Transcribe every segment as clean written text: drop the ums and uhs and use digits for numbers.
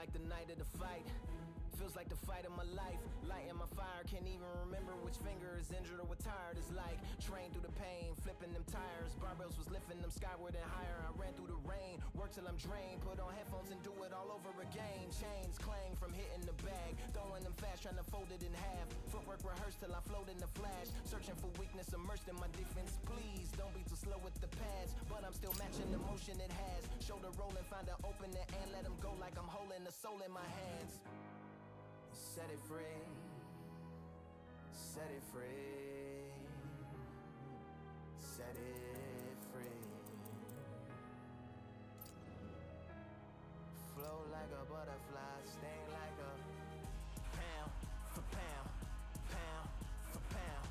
like the night of the fight. Feels like the fight of my life. Lighting my fire, can't even remember which finger is injured or what tired is like. Train through the pain, flipping them tires. Barbells was lifting them skyward and higher. I ran through the rain, work till I'm drained. Put on headphones and do it all over again. Chains clang from hitting the bag. Throwing them fast, trying to fold it in half. Footwork rehearsed till I float in the flash. Searching for weakness, immersed in my defense. Please don't be too slow with the pads. But I'm still matching the motion it has. Shoulder rolling, find an opening and let them go like I'm holding the soul in my hands. Set it free, set it free, set it free. Flow like a butterfly, sting like a pound for pound, pound for pound.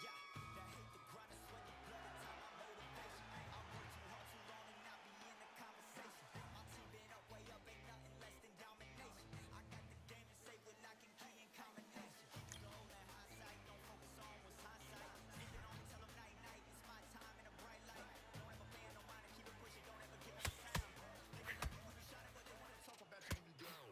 Yeah, that hate the grind, the sweat, the blood, the time, my motivation. I work too hard too long and not be in the conversation. My team been up, way up, ain't nothing less than domination. I got the game to say with lock and key and combination. Goal and hindsight, don't focus on what's hindsight. Stick it on and tell them night night, it's my time in a bright light. Don't ever ban, no mind, and keep it pushing, don't ever give up the sound. Niggas like you be shining, but they wanna talk about shooting me down.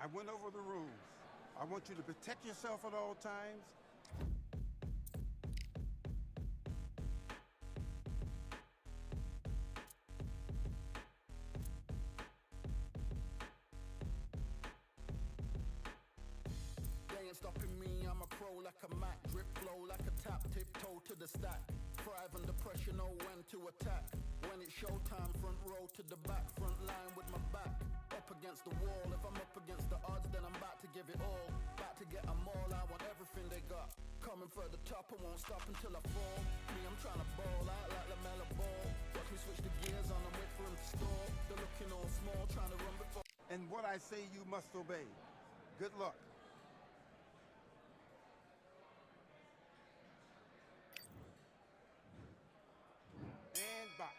I went over the rules. I want you to protect yourself at all times. They ain't stopping me, I'm a pro like a Mac. Drip flow like a tap, tiptoe to the stack. Thrive under pressure, know when to attack. When it's showtime, front row to the back. Front line with my back up against the wall. If I'm up against the odds, then I'm about to give it all. About to get them all, I want everything they got. Coming for the top, I won't stop until I fall. Me, I'm trying to ball out like LaMelo Ball. Watch me switch the gears on and wait for him to stall. They're looking all small, trying to run before. And what I say you must obey. Good luck. And box.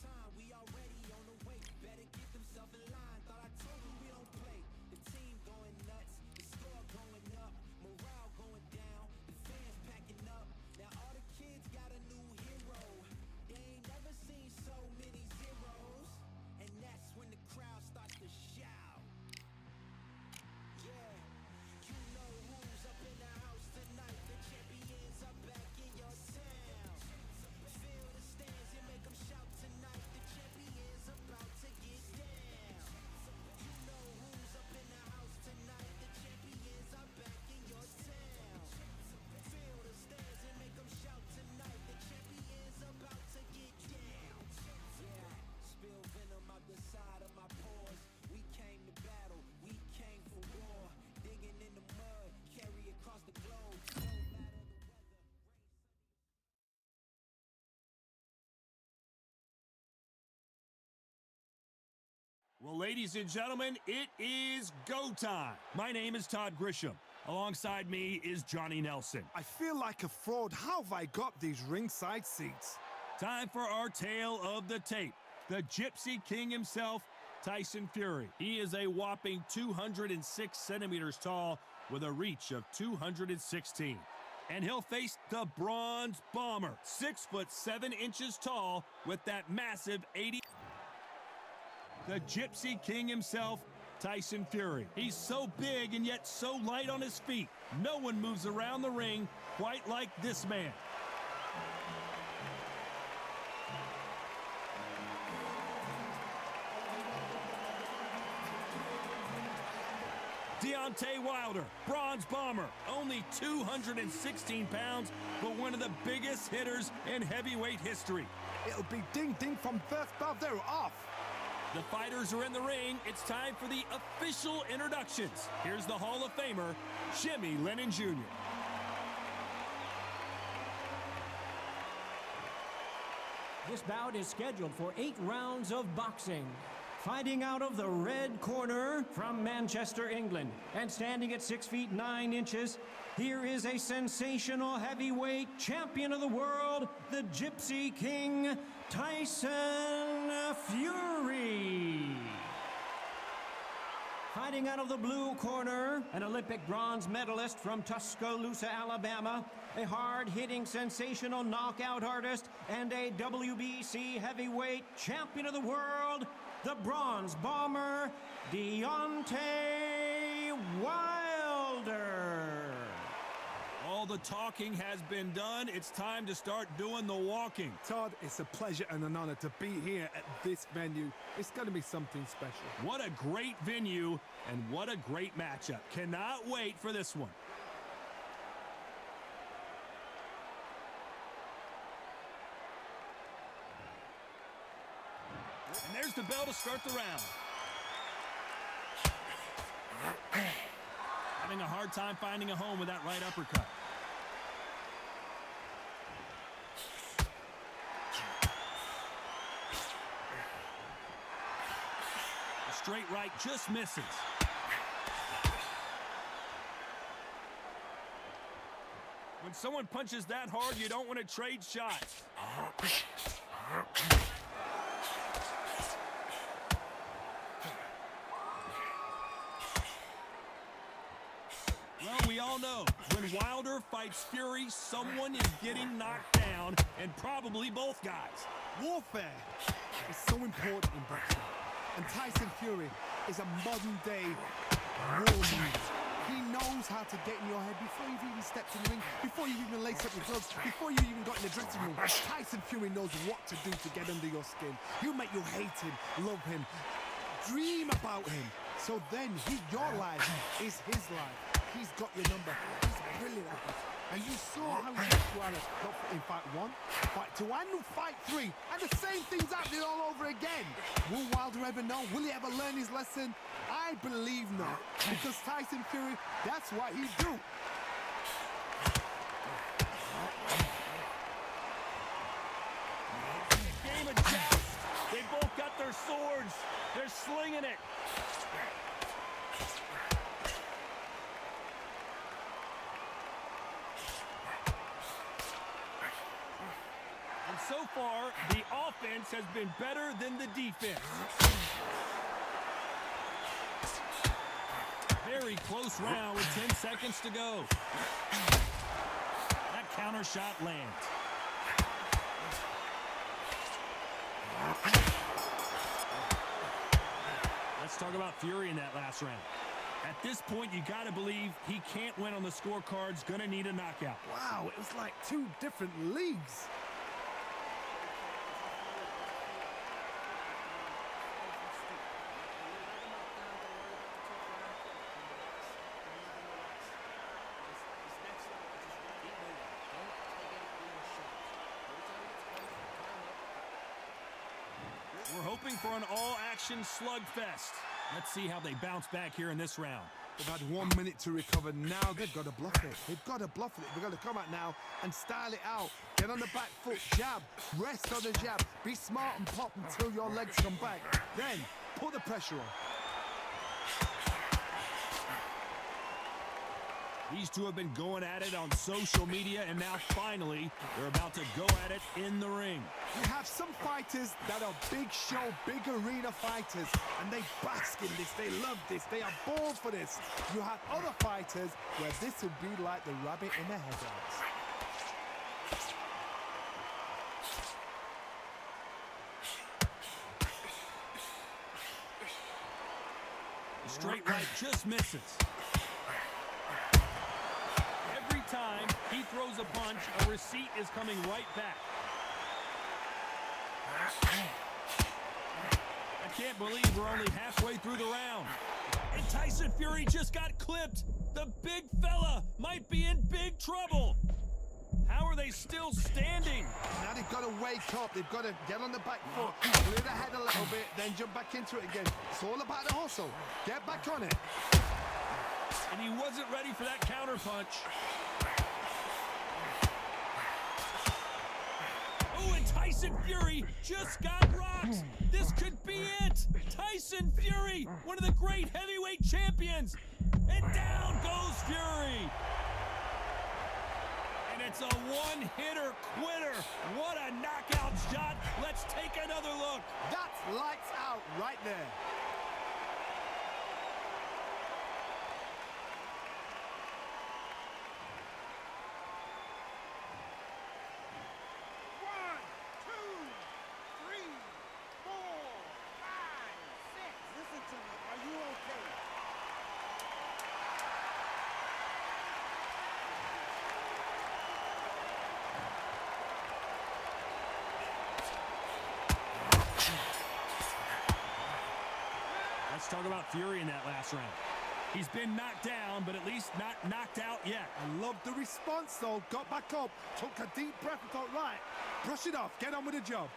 time, we already on the way. Better get themselves in line. Thought I told you we don't play. The team going nuts, the score going up, morale going down, the fans packing up. Now all the kids got a new hero. They ain't never seen so many zeros. And that's when the crowd starts to shout. Yeah, you know who's up in the house tonight. The champions are back in your town. Feel the stands and make them shout tonight. The champions about to get down. You know who's up in the house tonight. The champions are back in your town. Feel the stands and make them shout tonight. The champions about to get down. Yeah, spill venom out the side of my pores. We came to battle, we came for war. Digging in the mud, carry across the globe. No matter the weather, Well, ladies and gentlemen, it is go time. My name is Todd Grisham. Alongside me is Johnny Nelson. I feel like a fraud. How have I got these ringside seats? Time for our tale of the tape. The Gypsy King himself, Tyson Fury. He is a whopping 206 centimeters tall with a reach of 216. And he'll face the Bronze Bomber, 6'7" tall with that massive 80. The Gypsy King himself, Tyson Fury. He's so big and yet so light on his feet. No one moves around the ring quite like this man. Deontay Wilder, Bronze Bomber, only 216 pounds, but one of the biggest hitters in heavyweight history. It'll be ding-ding from first bell. They're off. The fighters are in the ring. It's time for the official introductions. Here's the Hall of Famer, Jimmy Lennon Jr. This bout is scheduled for 8 rounds of boxing. Fighting out of the red corner from Manchester, England, and standing at 6 feet 9 inches, here is a sensational heavyweight champion of the world, the Gypsy King, Tyson Fury. Fighting out of the blue corner, an Olympic bronze medalist from Tuscaloosa, Alabama, a hard-hitting, sensational knockout artist, and a WBC heavyweight champion of the world, the Bronze Bomber, Deontay Wilder. All the talking has been done. It's time to start doing the walking. Todd, it's a pleasure and an honor to be here at this venue. It's going to be something special. What a great venue and what a great matchup. Cannot wait for this one. And there's the bell to start the round. Having a hard time finding a home with that right uppercut. The straight right just misses. When someone punches that hard, you don't want to trade shots. Well, we all know, when Wilder fights Fury, someone is getting knocked down, and probably both guys. Warfare is so important in boxing. And Tyson Fury is a modern-day war muse. He knows how to get in your head before you've even stepped in the ring, before you've even laced up your gloves, before you even got in the dressing room. Tyson Fury knows what to do to get under your skin. He'll make you hate him, love him, dream about him. So then your life is his life. He's got your number. He's brilliant at it. And you saw how he did Wilder in fight 1, fight 2, and fight 3. And the same thing's happening all over again. Will Wilder ever know? Will he ever learn his lesson? I believe not. Because Tyson Fury, that's what he do. Game of joust. They both got their swords. They're slinging it. So so far, the offense has been better than the defense. Very close round with 10 seconds to go. That counter shot lands. Let's talk about Fury in that last round. At this point, you got to believe he can't win on the scorecards. Going to need a knockout. Wow, it was like two different leagues. We're hoping for an all-action slugfest. Let's see how they bounce back here in this round. They've had 1 minute to recover. Now they've got to bluff it. They've got to bluff it. They've got to come out now and style it out. Get on the back foot, jab, rest on the jab. Be smart and pop until your legs come back. Then put the pressure on. These two have been going at it on social media, and now finally they're about to go at it in the ring. You have some fighters that are big show, big arena fighters, and they bask in this, they love this, they are born for this. You have other fighters where this would be like the rabbit in the headlights. The straight right just misses. Every time he throws a punch, a receipt is coming right back. I can't believe we're only halfway through the round. And Tyson Fury just got clipped. The big fella might be in big trouble. How are they still standing? Now they've got to wake up. They've got to get on the back foot, clear the head a little bit, then jump back into it again. It's all about the hustle. Get back on it. And he wasn't ready for that counter punch. Oh, and Tyson Fury just got rocked. This could be it. Tyson Fury, one of the great heavyweight champions. And down goes Fury. And it's a one-hitter quitter. What a knockout shot. Let's take another look. That's lights out right there. Let's talk about Fury in that last round. He's been knocked down, but at least not knocked out yet. I love the response, though. Got back up, took a deep breath and thought, right, brush it off, get on with the job.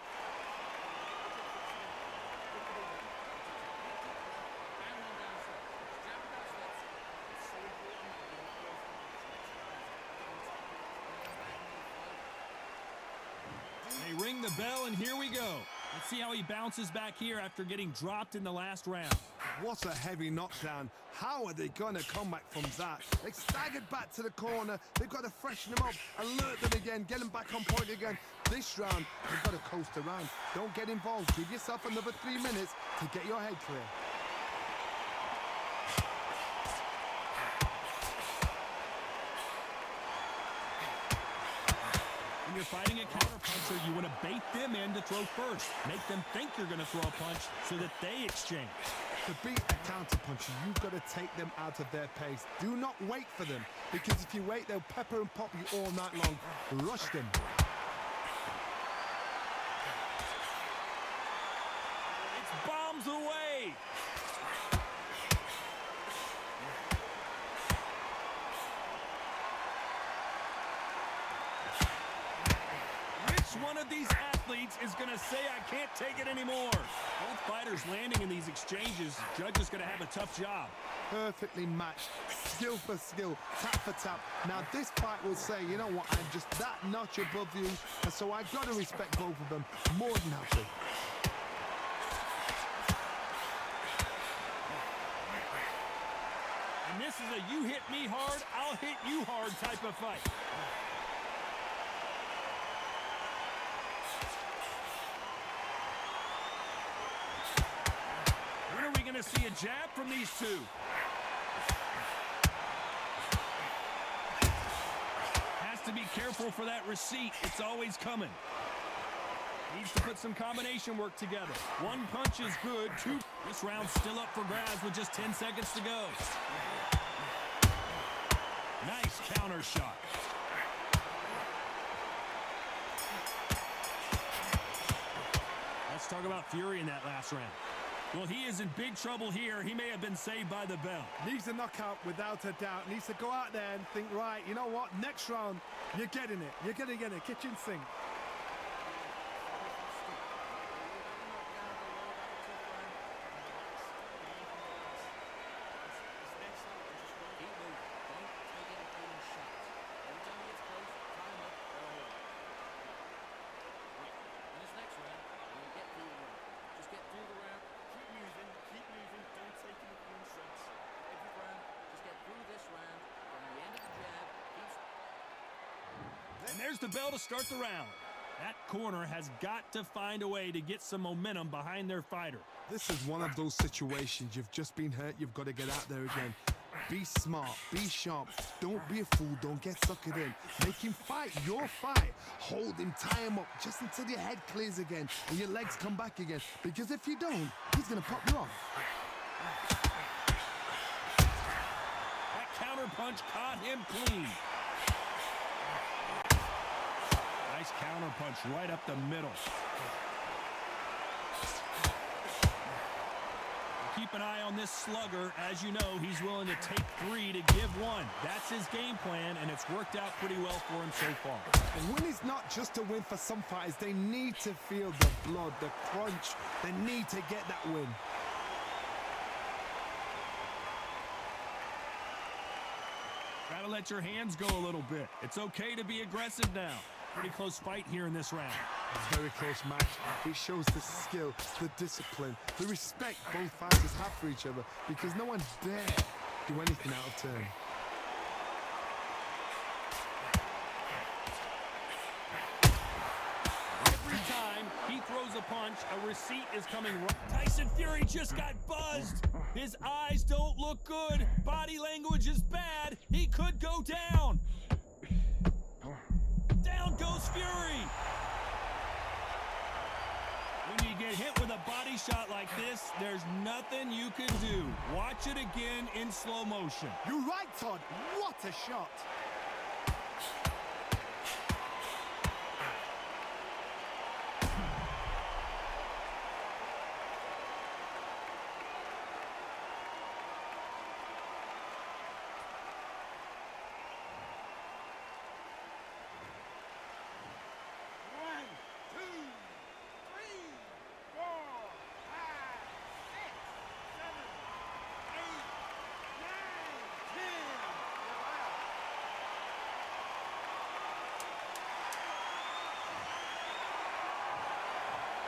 They ring the bell, and here we go. Let's see how he bounces back here after getting dropped in the last round. What a heavy knockdown. How are they going to come back from that? They staggered back to the corner. They've got to freshen them up, alert them again, get them back on point again. This round, they've got to coast around. Don't get involved. Give yourself another 3 minutes to get your head clear. When you're fighting a counterpuncher, you want to bait them in to throw first. Make them think you're going to throw a punch so that they exchange. To beat a counterpuncher, you've got to take them out of their pace. Do not wait for them, because if you wait, they'll pepper and pop you all night long. Rush them. It's bombs away. One of these athletes is going to say, I can't take it anymore. Both fighters landing in these exchanges. Judge is going to have a tough job. Perfectly matched, skill for skill, tap for tap. Now this fight will say, you know what, I'm just that notch above you, and so I've got to respect both of them more than happy. And this is a you hit me hard, I'll hit you hard type of fight. to see a jab from these two. Has to be careful for that receipt. It's always coming. Needs to put some combination work together. One punch is good. Two. This round's still up for grabs with just 10 seconds to go. Nice counter shot. Let's talk about Fury in that last round. Well, he is in big trouble here. He may have been saved by the bell. Needs a knockout without a doubt. Needs to go out there and think, right, you know what? Next round, you're getting it. You're going to get it. Kitchen sink. And there's the bell to start the round. That corner has got to find a way to get some momentum behind their fighter. This is one of those situations. You've just been hurt. You've got to get out there again. Be smart. Be sharp. Don't be a fool. Don't get suckered in. Make him fight your fight. Hold him. Tie him up just until your head clears again and your legs come back again. Because if you don't, he's going to pop you off. That counter punch caught him clean. Nice counter punch right up the middle. Keep an eye on this slugger. As you know, he's willing to take 3 to give 1. That's his game plan, and it's worked out pretty well for him so far. And win is not just a win for some fighters. They need to feel the blood, the crunch. They need to get that win. Gotta let your hands go a little bit. It's okay to be aggressive now. Pretty close fight here in this round. It's a very close match. It shows the skill, the discipline, the respect both fighters have for each other, because no one dare do anything out of turn. Every time he throws a punch, a receipt is coming right. Tyson Fury just got buzzed. His eyes don't look good. Body language is bad. He could go down. Down goes Fury. When you get hit with a body shot like this, there's nothing you can do. Watch it again in slow motion. You're right, Todd. What a shot.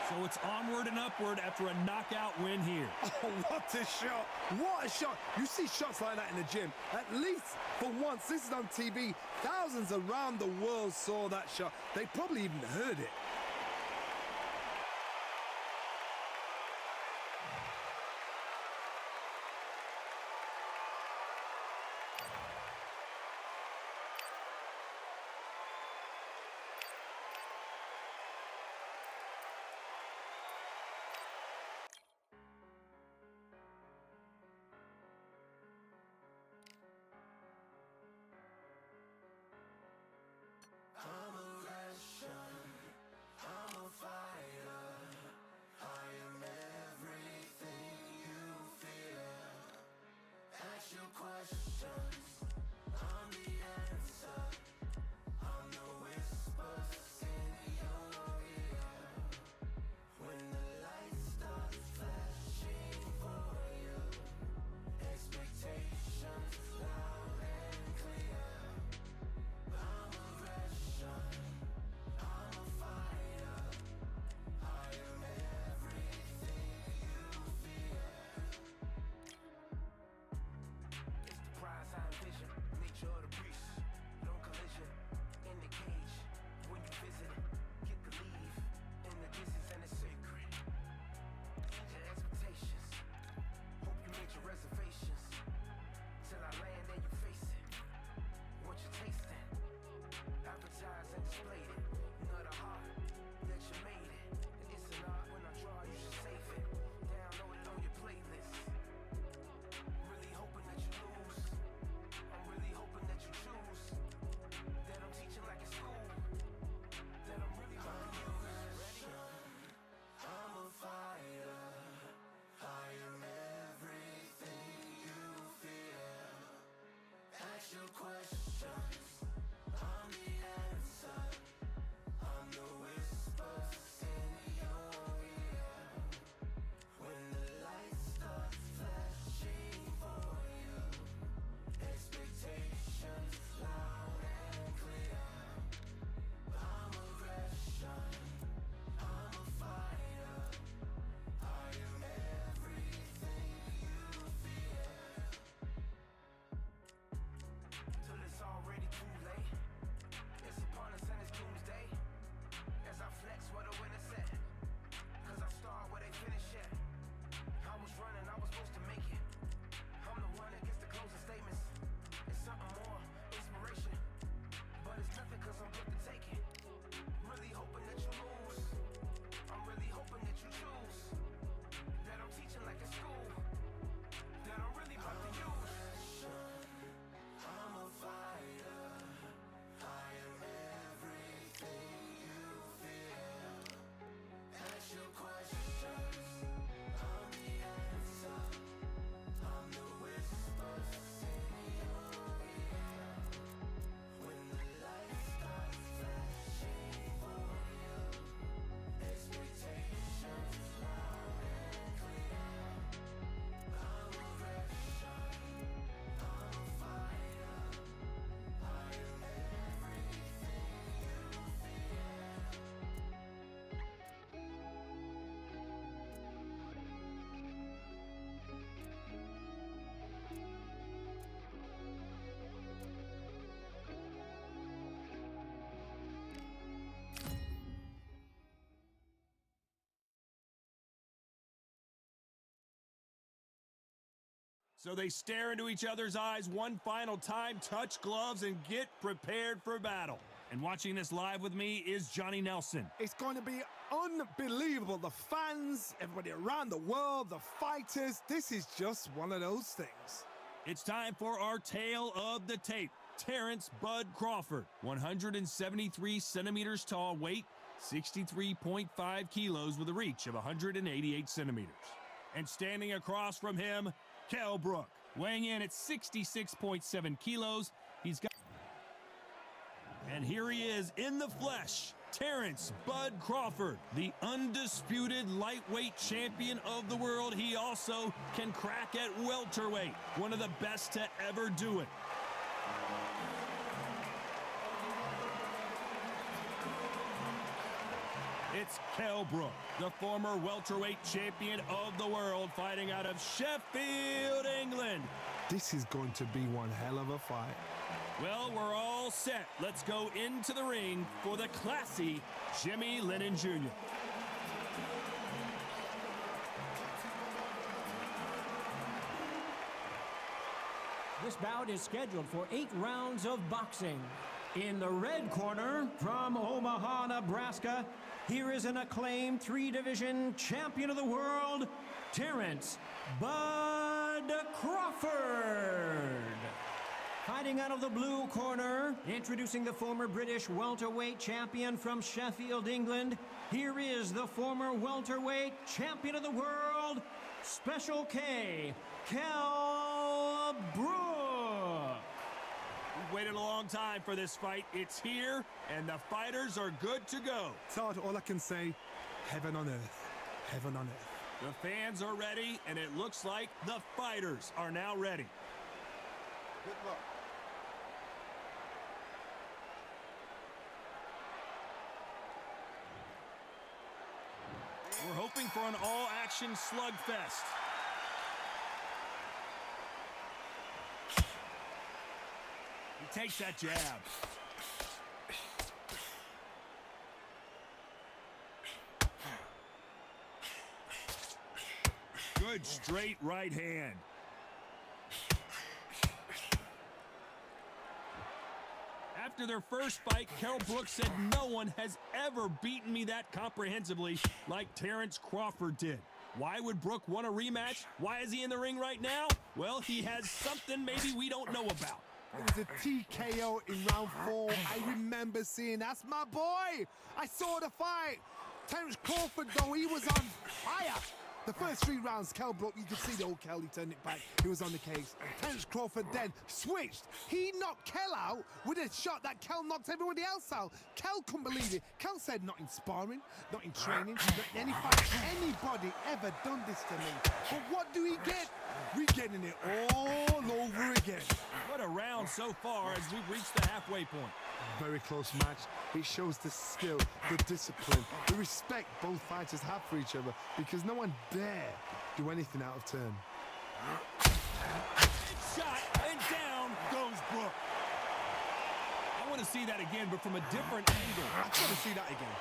So it's onward and upward after a knockout win here. Oh, what a shot. What a shot. You see shots like that in the gym. At least for once, this is on TV. Thousands around the world saw that shot. They probably even heard it. So they stare into each other's eyes one final time, touch gloves, and get prepared for battle. And watching this live with me is Johnny Nelson. It's going to be unbelievable. The fans, everybody around the world, the fighters. This is just one of those things. It's time for our tale of the tape. Terrence Bud Crawford, 173 centimeters tall, weight 63.5 kilos with a reach of 188 centimeters. And standing across from him, Kell Brook, weighing in at 66.7 kilos. He's got... And here he is in the flesh, Terrence Bud Crawford, the undisputed lightweight champion of the world. He also can crack at welterweight, one of the best to ever do it. It's Kell Brook, the former welterweight champion of the world, fighting out of Sheffield, England. This is going to be one hell of a fight. Well, we're all set. Let's go into the ring for the classy Jimmy Lennon Jr. This bout is scheduled for 8 rounds of boxing. In the red corner, from Omaha, Nebraska, here is an acclaimed 3-division champion of the world, Terrence Bud Crawford. Fighting out of the blue corner, introducing the former British welterweight champion from Sheffield, England, here is the former welterweight champion of the world, Special K, Kell Brook. We've waited a long time for this fight. It's here, and the fighters are good to go. Todd, all I can say, heaven on earth. Heaven on earth. The fans are ready, and it looks like the fighters are now ready. Good luck. We're hoping for an all-action slugfest. He takes that jab. Good straight right hand. After their first fight, Kell Brook said, "No one has ever beaten me that comprehensively like Terrence Crawford did." Why would Brook want a rematch? Why is he in the ring right now? Well, he has something maybe we don't know about. It was a TKO in round 4. I remember seeing, that's my boy. I saw the fight. Terrence Crawford, though, he was on fire. The first 3 rounds, Kell broke. You could see the old Kell. He turned it back. He was on the case. Terence Crawford then switched. He knocked Kell out with a shot that Kell knocked everybody else out. Kell couldn't believe it. Kell said, not in sparring, not in training, not in any fight. Anybody ever done this to me. But what do we get? We're getting it all over again. What a round so far as we've reached the halfway point. Very close match. It shows the skill, the discipline, the respect both fighters have for each other, because no one dare do anything out of turn. Shot, and down goes Brook. I want to see that again, but from a different angle. I want to see that again.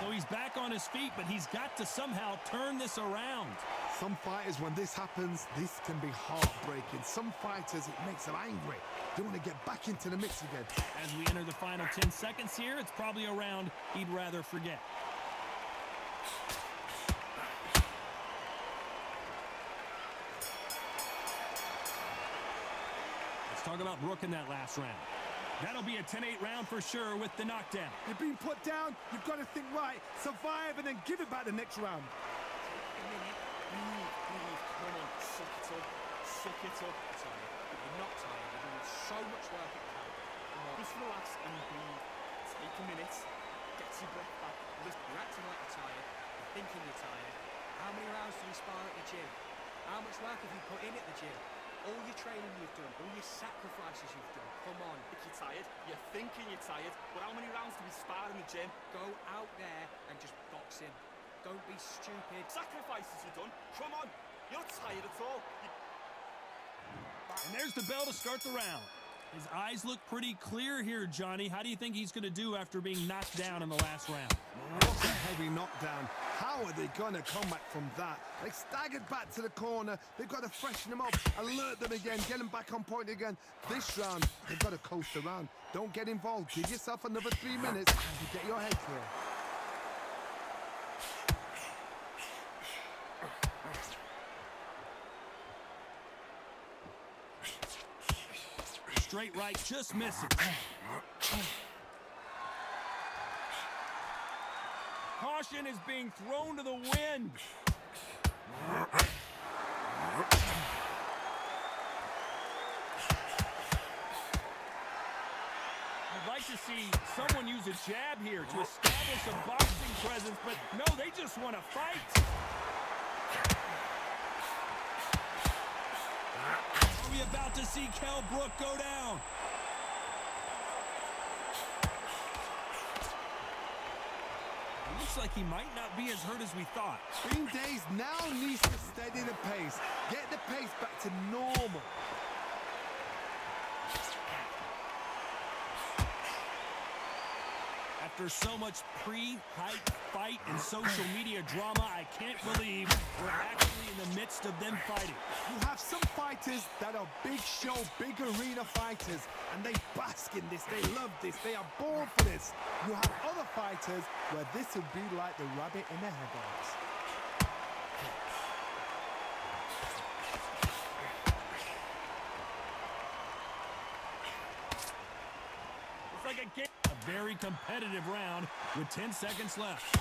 So he's back on his feet, but he's got to somehow turn this around. Some fighters, when this happens, this can be heartbreaking. Some fighters, it makes them angry. They want to get back into the mix again. As we enter the final 10 seconds here, it's probably a round he'd rather forget. Let's talk about Brook in that last round. That'll be a 10-8 round for sure with the knockdown. You're being put down, you've got to think right, survive, and then give it back the next round. Breathe, come on, suck it up. Tired, but you're not tired, you're doing so much work at camp. Come on, just relax and breathe. Take a minute, get your breath back. Listen, you're acting like you're tired, you're thinking you're tired. How many rounds do you spar at the gym? How much work have you put in at the gym? All your training you've done, all your sacrifices you've done, come on. If you're tired, you're thinking you're tired, but how many rounds do we spar in the gym? Go out there and just box in. Don't be stupid. Sacrifices you've done, come on. You're not tired at all. And there's the bell to start the round. His eyes look pretty clear here, Johnny. How do you think he's going to do after being knocked down in the last round? What a heavy knockdown. How are they going to come back from that? They staggered back to the corner. They've got to freshen them up, alert them again, get them back on point again. This round, they've got to coast around. Don't get involved. Give yourself another 3 minutes and get your head clear. Straight right, just missing. Caution is being thrown to the wind. I'd like to see someone use a jab here to establish a boxing presence, but no, they just want to fight. Are we about to see Kell Brook go down? It looks like he might not be as hurt as we thought. Green Days now needs to steady the pace. Get the pace back to normal. After so much pre-hype fight and social media drama, I can't believe we're actually in the midst of them fighting. You have some fighters that are big show, big arena fighters, and they bask in this, they love this, they are born for this. You have other fighters where this would be like the rabbit in the headlights. It's like a game. A very competitive round with 10 seconds left.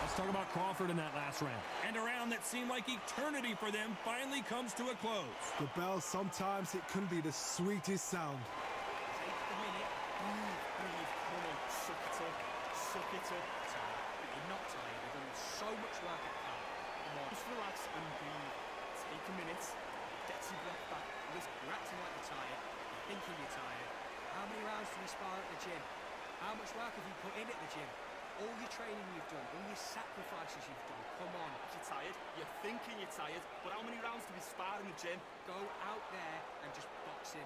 Let's talk about Crawford in that last round. And a round that seemed like eternity for them finally comes to a close. The bell, sometimes it can be the sweetest sound. Take a minute, breathe, come on, suck it up. Tired, but you're not tired, you're doing so much work at camp. Come on, Just relax and breathe. Take a minute, get your breath back. listen, you're acting like you're tired, you're thinking you're tired. How many rounds do you spar at the gym? How much work have you put in at the gym? All your training you've done, all your sacrifices you've done, come on. If you're tired, you're thinking you're tired, but how many rounds do we spar in the gym? Go out there and just box in.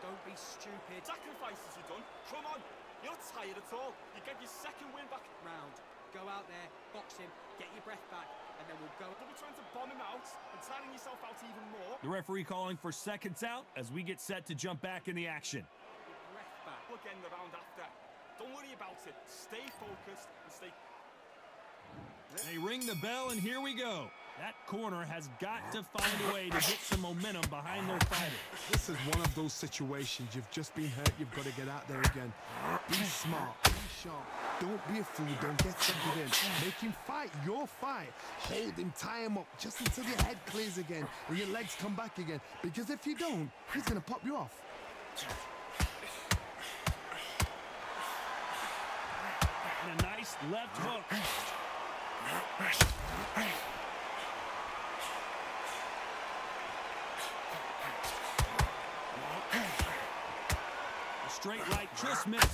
Don't be stupid. Sacrifices you've done, come on. You're not tired at all. You get your second win back. Round. Go out there, box him, get your breath back, and then we'll go. Don't be trying to bomb him out and tiring yourself out even more. The referee calling for seconds out as we get set to jump back in the action. Your breath back. Again the round after. Don't worry about it. Stay focused and stay... They ring the bell, and here we go. That corner has got to find a way to get some momentum behind their fighter. This is one of those situations. You've just been hurt. You've got to get out there again. Be smart. Be sharp. Don't be a fool. Don't get sucked in. Make him fight your fight. Hold him. Tie him up just until your head clears again and your legs come back again. Because if you don't, he's going to pop you off. And a nice left hook. A straight right just missed.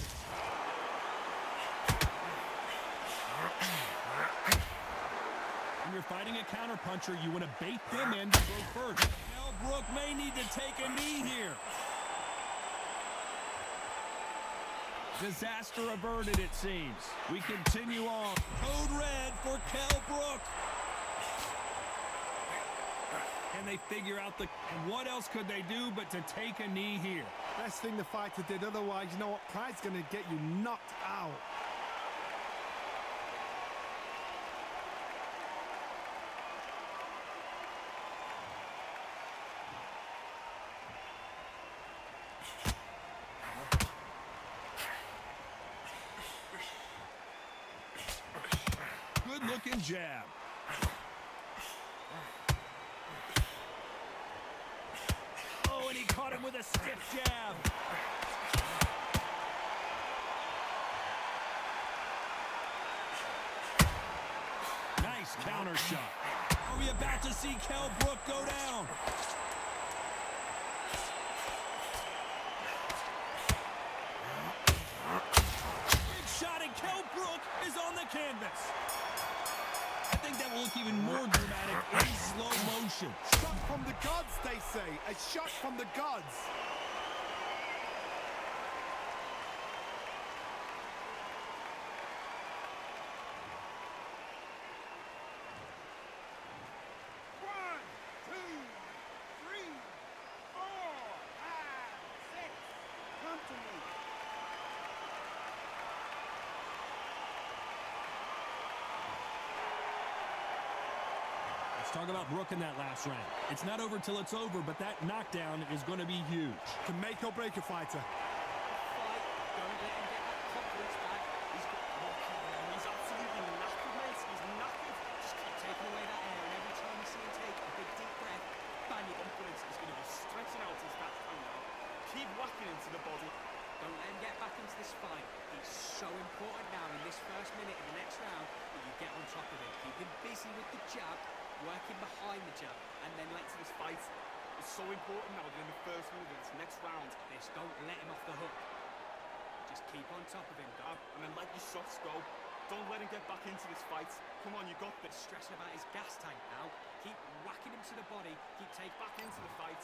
When you're fighting a counterpuncher, you want to bait them in to go first. Kell Brook may need to take a knee here. Disaster averted, it seems. We continue on. Code red for Kell Brook. Can they figure out and what else could they do but to take a knee here? Best thing the fighter did. Otherwise, you know what? Pride's going to get you knocked out. Good-looking jab. Oh, and he caught him with a stiff jab. Nice counter shot. Are we about to see Kell Brook go down? Big shot, and Kell Brook is on the canvas. I think that will look even more dramatic in slow motion. Shot from the gods, they say. A shot from the gods. One, two, three, four, five, six. Come to me. Let's talk about Brook in that last round. It's not over till it's over, but that knockdown is going to be huge. Can make or break a fighter. Fight. Don't let him get that confidence back. He's absolutely knackered, mate. He's knackered. Just keep taking away that air, and every time you see him take a big deep breath, bang, your confidence is going to be Stretching out his back hand now. Keep whacking into the body. Don't let him get back into this fight. It's so important now in this first minute of the next round that you get on top of him. Keep him busy with the jab, working behind the jab, and then To this fight, it's so important now that in the first move of this next round, don't let him off the hook. Just keep on top of him, dog. and then let your shots go. Don't let him get back into this fight. Come on, you got this. Stressing about his gas tank now. Keep whacking him to the body. Keep taking Back into the fight.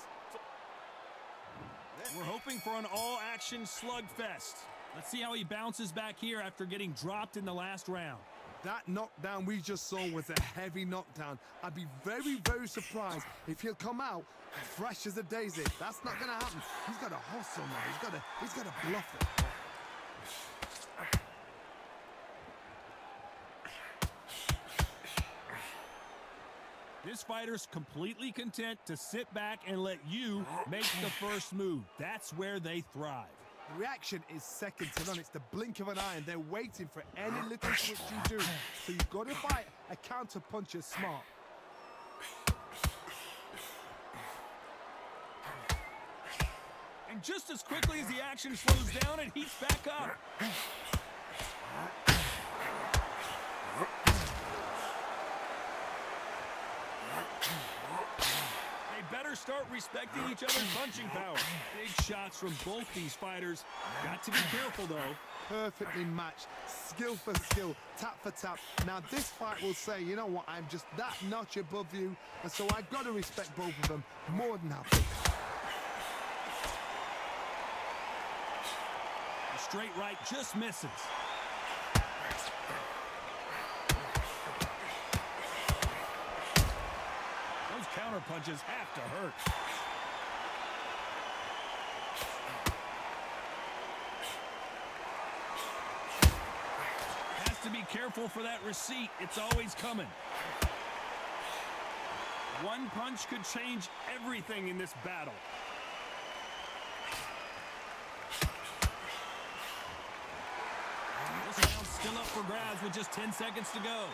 We're hoping for an all-action slugfest. Let's see how he bounces back here after getting dropped in the last round. That knockdown we just saw was a heavy knockdown. I'd be very, very surprised if he'll come out fresh as a daisy. That's not going to happen. He's got to hustle now. He's got to bluff it. This fighter's completely content to sit back and let you make the first move. That's where they thrive. Reaction is second to none. It's the blink of an eye, and they're waiting for any little switch you do. So you've got to fight a counter puncher smart. And just as quickly as the action slows down, it heats back up. They better start respecting each other's punching power. Big shots from both these fighters. Got to be careful, though. Perfectly matched. Skill for skill. Tap for tap. Now, this fight will say, you know what, I'm just that notch above you. And so I've got to respect both of them more than happy. straight right just misses. Those counter punches have to hurt. Has to be careful for that receipt. It's always coming. One punch could change everything in this battle. This round's still up for grabs with just 10 seconds to go.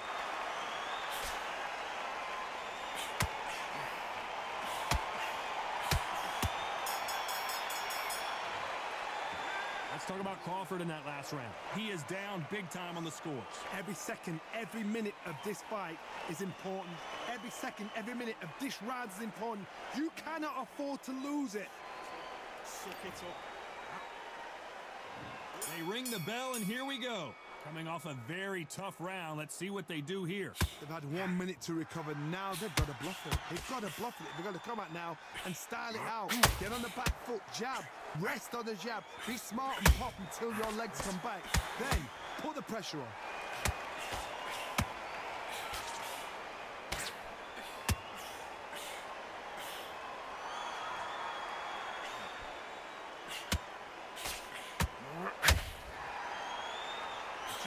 Let's talk about Crawford in that last round. He is down big time on the scores. Every second, every minute of this fight is important. Every second, every minute of this round is important. You cannot afford to lose it. Suck it up. They ring the bell, and here we go. Coming off a very tough round. Let's see what they do here. They've had 1 minute to recover. Now they've got to bluff it. They've got to bluff it. They've got to come out now and style it out. Get on the back foot, jab. Rest on the jab. Be smart and pop until your legs come back. Then put the pressure on.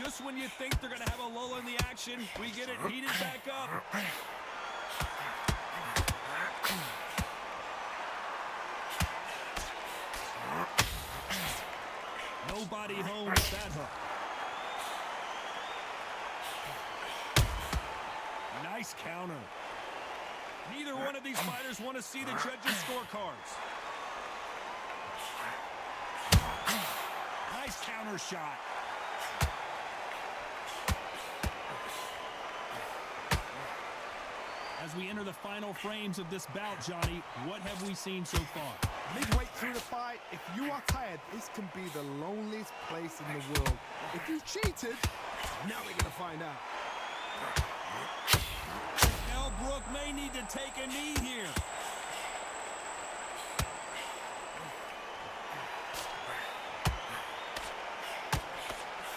Just when you think they're going to have a lull in the action, we get it heated back up. Nobody home with that hook. Nice counter. Neither one of these fighters want to see the judges' scorecards. Nice counter shot. As we enter the final frames of this bout, Johnny, what have we seen so far? Midway through the fight, if you are tired, this can be the loneliest place in the world. If you cheated, now we're going to find out. Now Brook may need to take a knee here.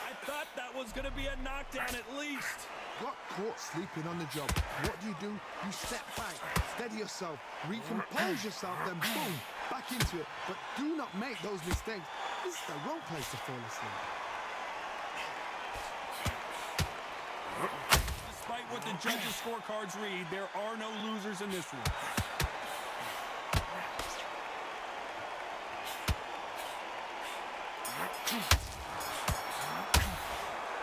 I thought that was going to be a knockdown at least. Got caught sleeping on the job. What do? You step back, steady yourself, recompose yourself, then boom, back into it. But do not make those mistakes. This is the wrong place to fall asleep. Despite what the judges' scorecards read, there are no losers in this one.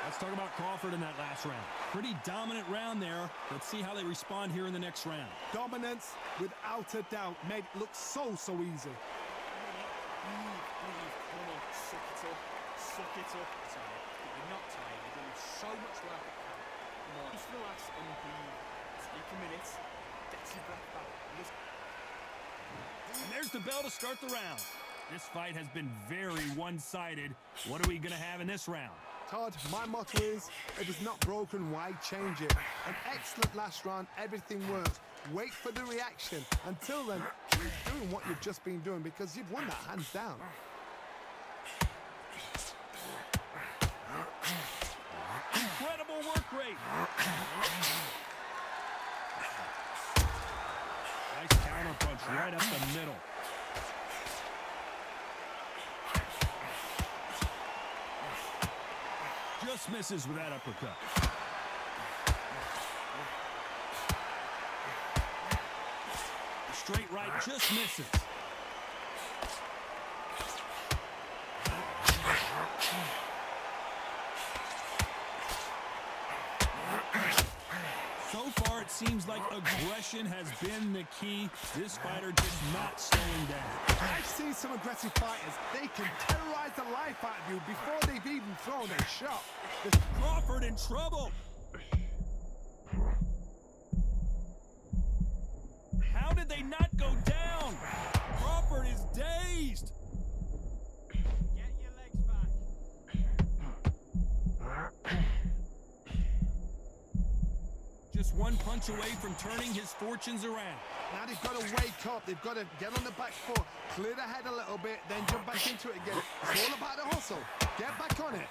Let's talk about Crawford in that last round. Pretty dominant round there. Let's see how they respond here in the next round. Dominance, without a doubt, made it look so easy. Come on, suck it up. Suck it up. Sorry, but you're not tired. You're doing so much work at camp. Come on, just relax and breathe. Take a minute. Get your breath back. And there's the bell to start the round. This fight has been very one-sided. What are we going to have in this round? Todd, my motto is, if it's not broken, why change it? An excellent last round, everything works. Wait for the reaction. Until then, keep doing what you've just been doing because you've won that hands down. Incredible work rate. Nice counter punch right up the middle. Just misses with that uppercut. Straight right just misses. So far, it seems like aggression has been the key. This fighter just not slowing down. I've seen some aggressive fighters. They can terrorize the life out of you before they've even thrown a shot. Crawford in trouble. How did they not go down? Crawford is dazed. Get your legs back. Just one punch away from turning his fortunes around. Now they've got to wake up. They've got to get on the back foot, clear the head a little bit, then jump back into it again. It's all about the hustle. Get back on it.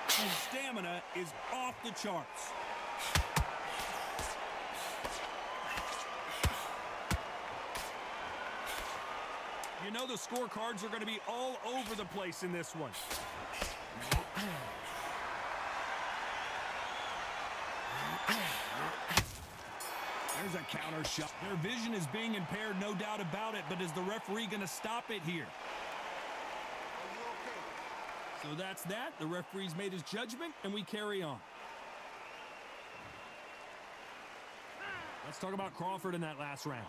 His stamina is off the charts. You know the scorecards are going to be all over the place in this one. There's a counter shot. Their vision is being impaired, no doubt about it, but is the referee going to stop it here? So that's that. The referee's made his judgment, and we carry on. Let's talk about Crawford in that last round.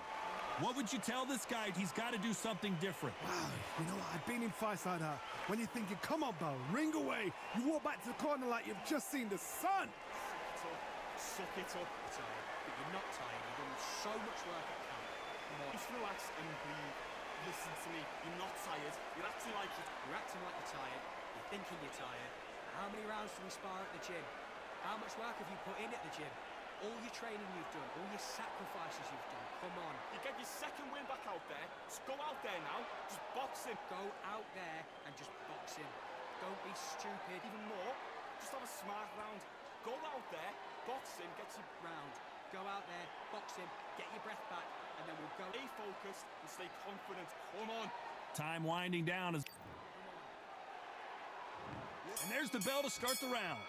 What would you tell this guy? He's got to do something different. Wow, you know what? I've been in fights like that. When you're thinking, come on, Bo, ring away. You walk back to the corner like you've just seen the sun. Suck it up. Tired, but you're not tired. You've done so much work at camp. Come on. Just relax and breathe. Listen to me. You're not tired. You're acting like it. You're acting like you're tired. You're thinking you're tired. How many rounds do we spar at the gym? How much work have you put in at the gym? All your training you've done, all your sacrifices you've done. Come on. You get your second win back out there. Just go out there now. Just box him. Go out there and just box him. Don't be stupid. Even more, just have a smart round. Go out there, box him, get your round. Go out there, box him, get your breath back, and then we'll go. Stay focused and stay confident. Come on. Time winding down. And there's the bell to start the round.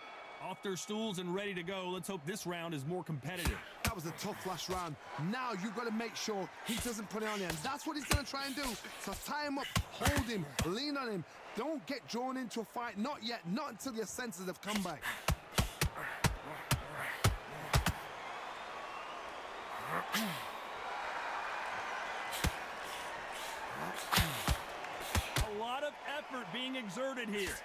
Off their stools and ready to go. Let's hope this round is more competitive. That was a tough last round. Now you've got to make sure he doesn't put it on you. And that's what he's going to try and do. So tie him up, hold him, lean on him. Don't get drawn into a fight. Not yet. Not until your senses have come back. A lot of effort being exerted here.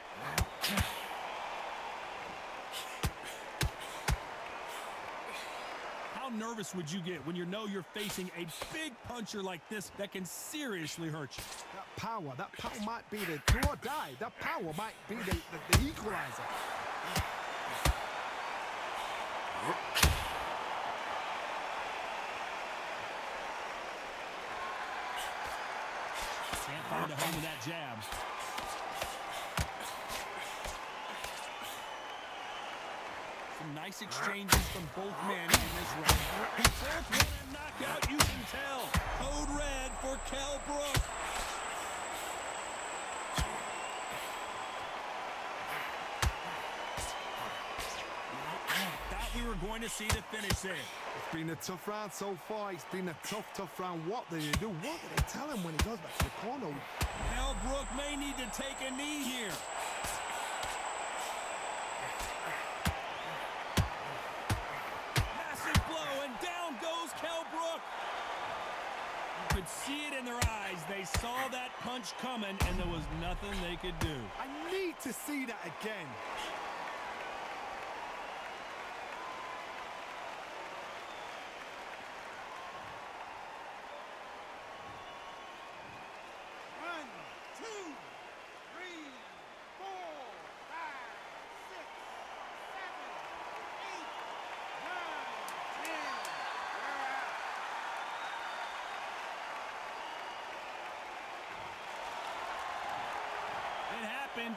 How nervous would you get when you know you're facing a big puncher like this that can seriously hurt you? That power might be the do or die. That power might be the equalizer. Can't find a home with that jab. Some nice exchanges from both men in this round. Both want a knockout, you can tell. Code red for Kell Brook. Thought we were going to see the finish there. It's been a tough round so far. It's been a tough round. What do they do? What do they tell him when he goes back to the corner? Kell Brook may need to take a knee here. Massive blow, and down goes Kell Brook. You could see it in their eyes. They saw that punch coming, and there was nothing they could do. I need to see that again.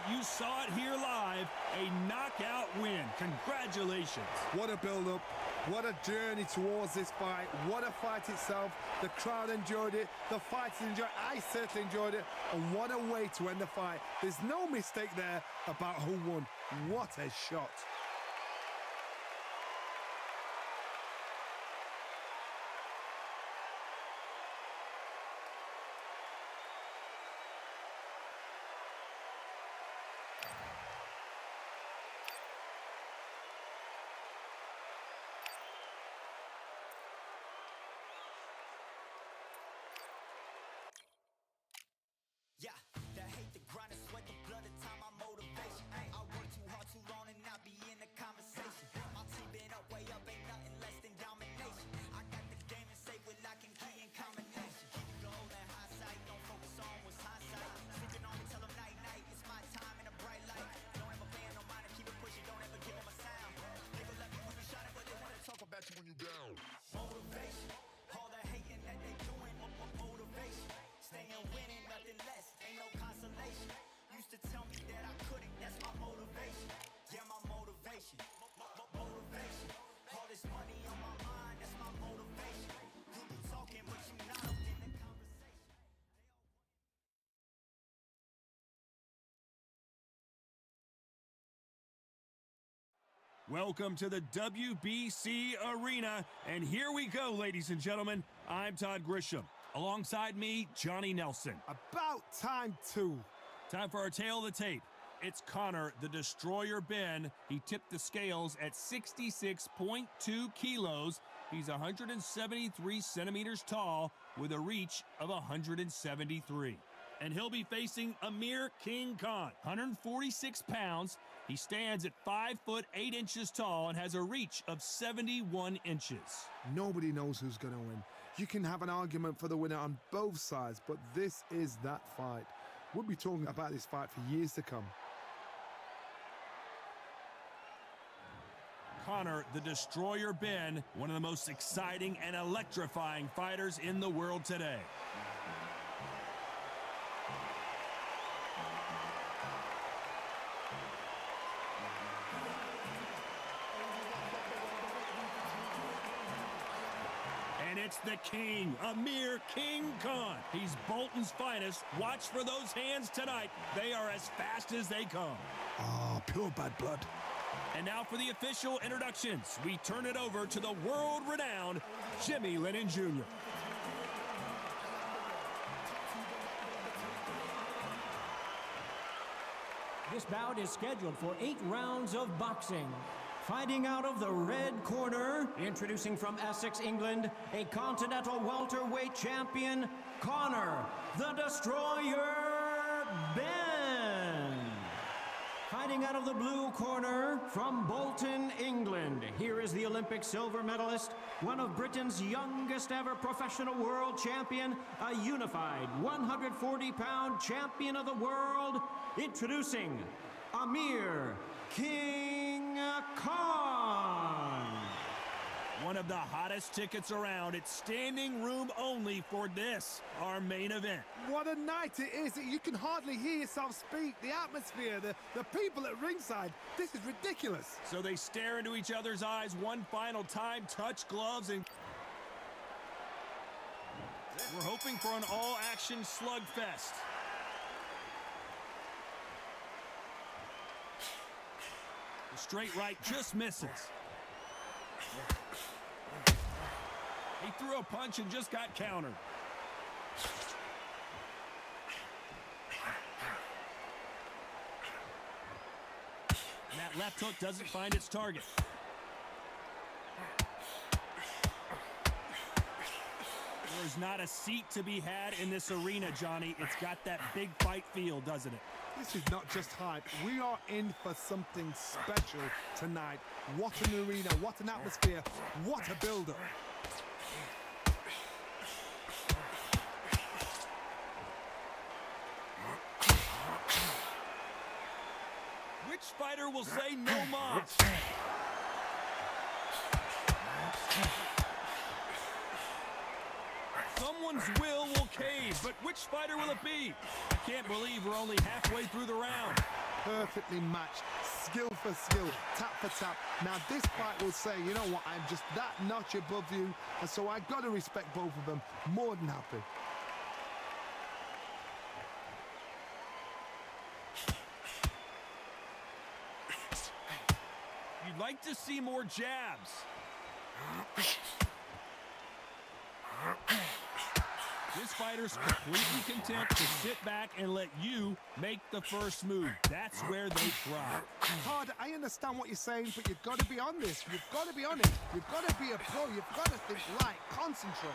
You saw it here live, a knockout win. Congratulations. What a build-up, what a journey towards this fight, what a fight itself. The crowd enjoyed it, the fighters enjoyed it, I certainly enjoyed it, and what a way to end the fight. There's no mistake there about who won. What a shot. Yeah, that hate, the grind, the sweat, the blood, the time, my motivation. I work too hard, too long, and not be in Welcome to the WBC Arena, and here we go, ladies and gentlemen. I'm Todd Grisham. Alongside me, Johnny Nelson. About time, too. Time for our tail of the tape. It's Connor, the Destroyer Ben. He tipped the scales at 66.2 kilos. He's 173 centimeters tall with a reach of 173. And he'll be facing Amir King Khan, 146 pounds. He stands at 5 foot 8 inches tall and has a reach of 71 inches. Nobody knows who's going to win. You can have an argument for the winner on both sides, but this is that fight. We'll be talking about this fight for years to come. Connor, the Destroyer Ben, one of the most exciting and electrifying fighters in the world today. And it's the king, Amir King Khan. He's Bolton's finest. Watch for those hands tonight. They are as fast as they come. Oh, pure bad blood. And now for the official introductions. We turn it over to the world-renowned Jimmy Lennon Jr. This bout is scheduled for 8 rounds of boxing. Fighting out of the red corner, introducing from Essex, England, a continental welterweight champion, Connor, the Destroyer Ben. Fighting out of the blue corner, from Bolton, England, here is the Olympic silver medalist, one of Britain's youngest ever professional world champion, a unified 140-pound champion of the world, introducing Amir King Khan. One of the hottest tickets around. It's standing room only for this, our main event. What a night it is. You can hardly hear yourself speak. The atmosphere, the people at ringside. This is ridiculous. So they stare into each other's eyes one final time, touch gloves, and we're hoping for an all-action slugfest. The straight right just misses. He threw a punch and just got countered. And that left hook doesn't find its target. There's not a seat to be had in this arena, Johnny. It's got that big fight feel, doesn't it? This is not just hype. We are in for something special tonight. What an arena, what an atmosphere, what a build-up. Which fighter will say no mas? Someone's will cave, but which fighter will it be? I can't believe we're only halfway through the round. Perfectly matched, skill for skill, tap for tap. Now this fight will say, you know what, I'm just that notch above you, and so I got to respect both of them. More than happy. You'd like to see more jabs. This fighter's completely content to sit back and let you make the first move. That's where they thrive. Todd, I understand what you're saying, but you've got to be on this. You've got to be on it. You've got to be a pro. You've got to think light. Concentrate.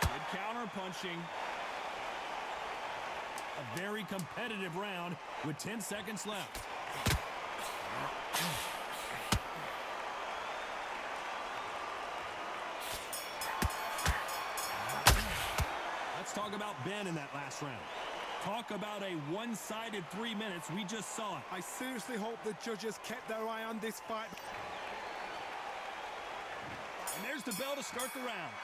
Good counter punching. A very competitive round with 10 seconds left. Let's talk about Ben in that last round. Talk about a one-sided 3 minutes. We just saw it. I seriously hope the judges kept their eye on this fight. And there's the bell to start the round.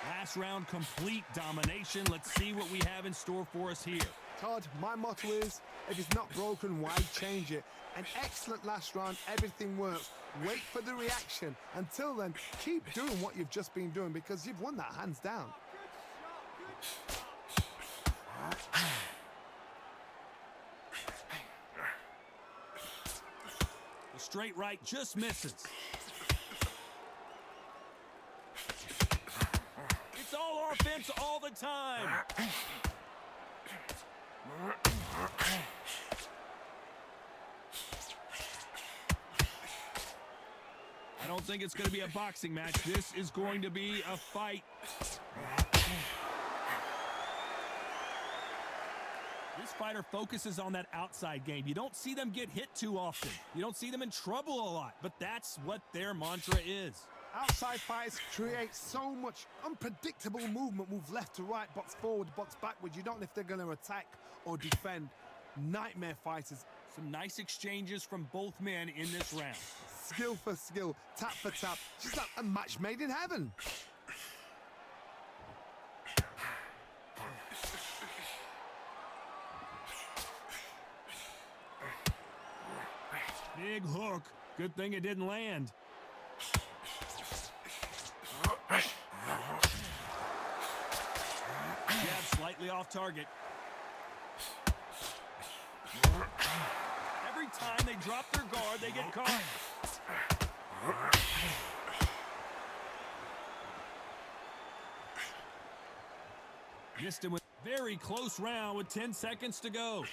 Last round, complete domination. Let's see what we have in store for us here. Todd, my motto is, if it's not broken, why change it? An excellent last round, everything works. Wait for the reaction. Until then, keep doing what you've just been doing because you've won that hands down. The straight right, just misses. It's all offense all the time. I don't think it's going to be a boxing match. This is going to be a fight. This fighter focuses on that outside game. You don't see them get hit too often. You don't see them in trouble a lot, but that's what their mantra is. Outside fights create so much unpredictable movement. Move left to right, box forward, box backwards. You don't know if they're going to attack or defend. Nightmare fighters. Some nice exchanges from both men in this round. Skill for skill, tap for tap. Just like a match made in heaven. Big hook. Good thing it didn't land. Jab slightly off target. Every time they drop their guard, they get caught. Missed him with very close round with 10 seconds to go.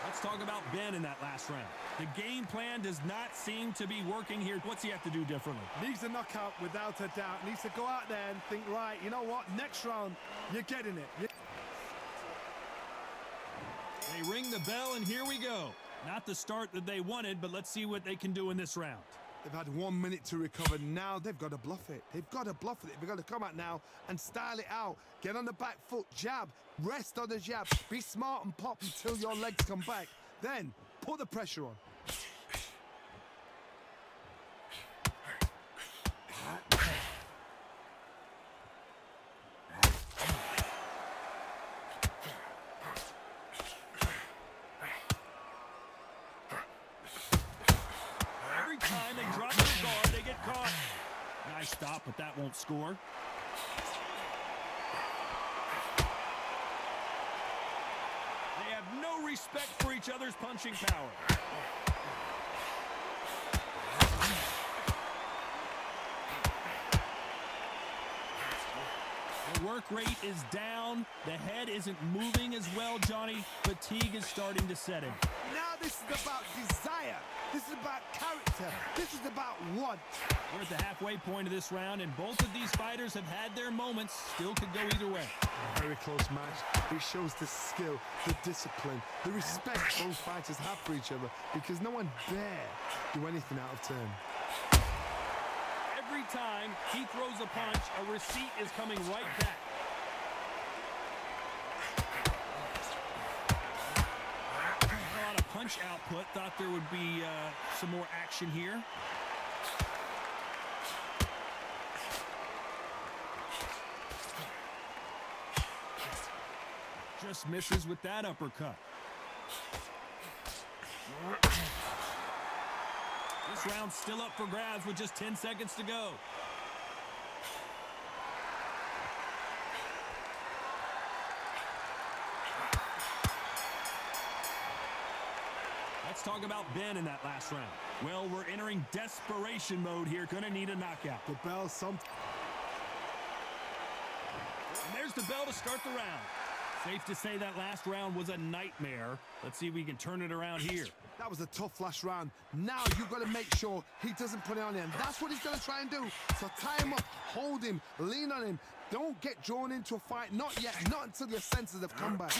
Let's talk about Ben in that last round. The game plan does not seem to be working here. What's he have to do differently? Needs a knockout without a doubt. Needs to go out there and think, right, you know what? Next round, you're getting it. They ring the bell, and here we go. Not the start that they wanted, but let's see what they can do in this round. They've had 1 minute to recover. Now they've got to bluff it. They've got to bluff it. They've got to come out now and style it out. Get on the back foot, jab, rest on the jab. Be smart and pop until your legs come back. Then put the pressure on. Nice stop, but that won't score. They have no respect for each other's punching power. The work rate is down. The head isn't moving as well, Johnny. Fatigue is starting to set in. Now this is about desire. This is about character. This is about want. We're at the halfway point of this round, and both of these fighters have had their moments. Still could go either way. A very close match. It shows the skill, the discipline, the respect both fighters have for each other, because no one dare do anything out of turn. Every time he throws a punch, a receipt is coming right back. A lot of punch output. Thought there would be some more action here. Just misses with that uppercut. This round's still up for grabs with just 10 seconds to go. Let's talk about Ben in that last round. Well, we're entering desperation mode here. Gonna need a knockout. The bell, And there's the bell to start the round. Safe to say that last round was a nightmare. Let's see if we can turn it around here. That was a tough last round. Now you've got to make sure he doesn't put it on him. That's what he's going to try and do. So tie him up, hold him, lean on him. Don't get drawn into a fight. Not yet. Not until your senses have come back.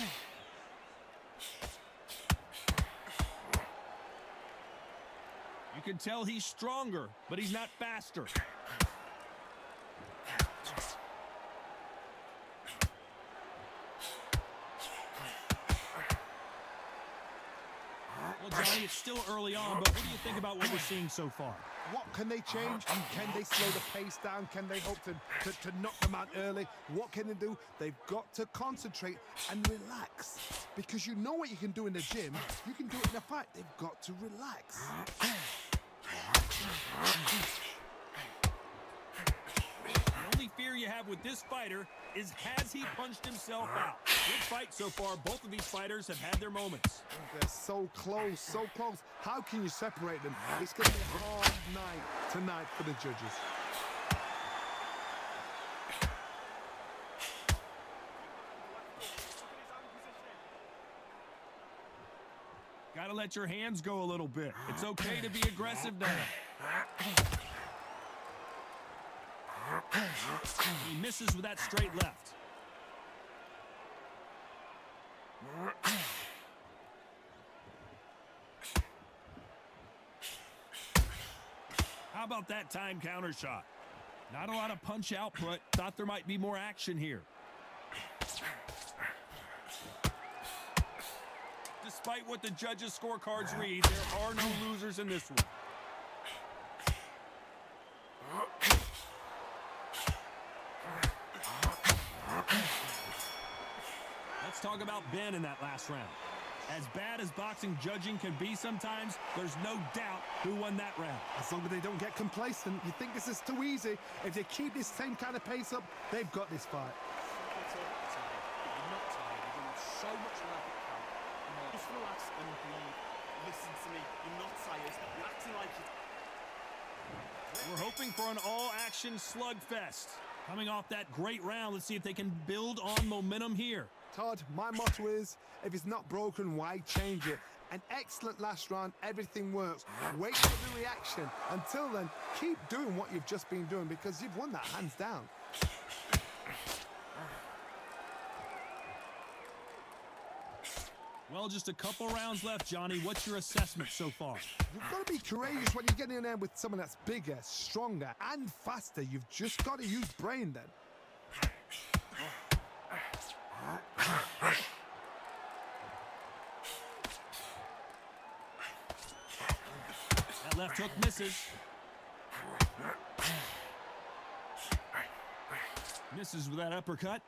You can tell he's stronger, but he's not faster. Well, Johnny, it's still early on, but what do you think about what we're seeing so far? What can they change? Can they slow the pace down? Can they hope to knock them out early? What can they do? They've got to concentrate and relax. Because you know what you can do in the gym. You can do it in a fight. They've got to relax. only fear you have with this fighter is, has he punched himself out? Good fight so far. Both of these fighters have had their moments. They're so close, so close. How can you separate them? It's going to be a hard night tonight for the judges. Gotta let your hands go a little bit. It's okay to be aggressive now. He misses with that straight left. How about that time counter shot? Not a lot of punch output. Thought there might be more action here. Despite what the judges' scorecards read, there are no losers in this one. Let's talk about Ben in that last round. As bad as boxing judging can be sometimes, there's no doubt who won that round. As long as they don't get complacent, you think this is too easy. If they keep this same kind of pace up, they've got this fight. You're not tired. You're doing so much work at camp. You know, just relax and breathe. Listen to me. You're not tired. You're acting like it. We're hoping for an all-action slugfest. Coming off that great round, let's see if they can build on momentum here. Todd, my motto is, if it's not broken, why change it? An excellent last round, everything works. Wait for the reaction. Until then, keep doing what you've just been doing because you've won that hands down. Well, just a couple rounds left, Johnny. What's your assessment so far? You've got to be courageous when you get in there with someone that's bigger, stronger, and faster. You've just got to use brain then. That left hook misses. Misses with that uppercut.